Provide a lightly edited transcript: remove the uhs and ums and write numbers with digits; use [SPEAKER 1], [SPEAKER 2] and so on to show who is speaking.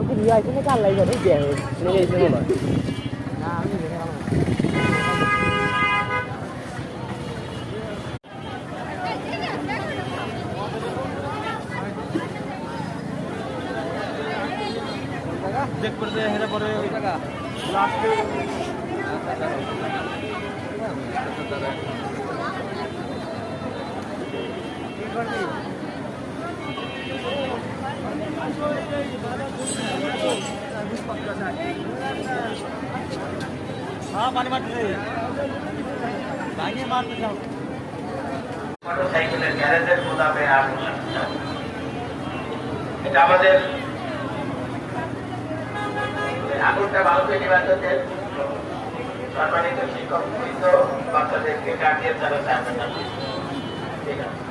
[SPEAKER 1] কি নিয়ে আসি না কাল লাগে নিয়ে গেছে মনে হয় না আমি দেখে গেলাম চেক করতে হেরে পরে ওই টাকা লাস্টে हाँ पानी मारते मारते जाओ
[SPEAKER 2] মোটরসাইকেলের গ্যারেজের গোদামে আগুন লাগছে। এটা আমাদের আগুনটা ভালোকে নিবাতে সম্মানিত শিক্ষক বৃন্দ বাচ্চাদেরকে গার্জিয়ান যারা চাইবেন না ঠিক আছে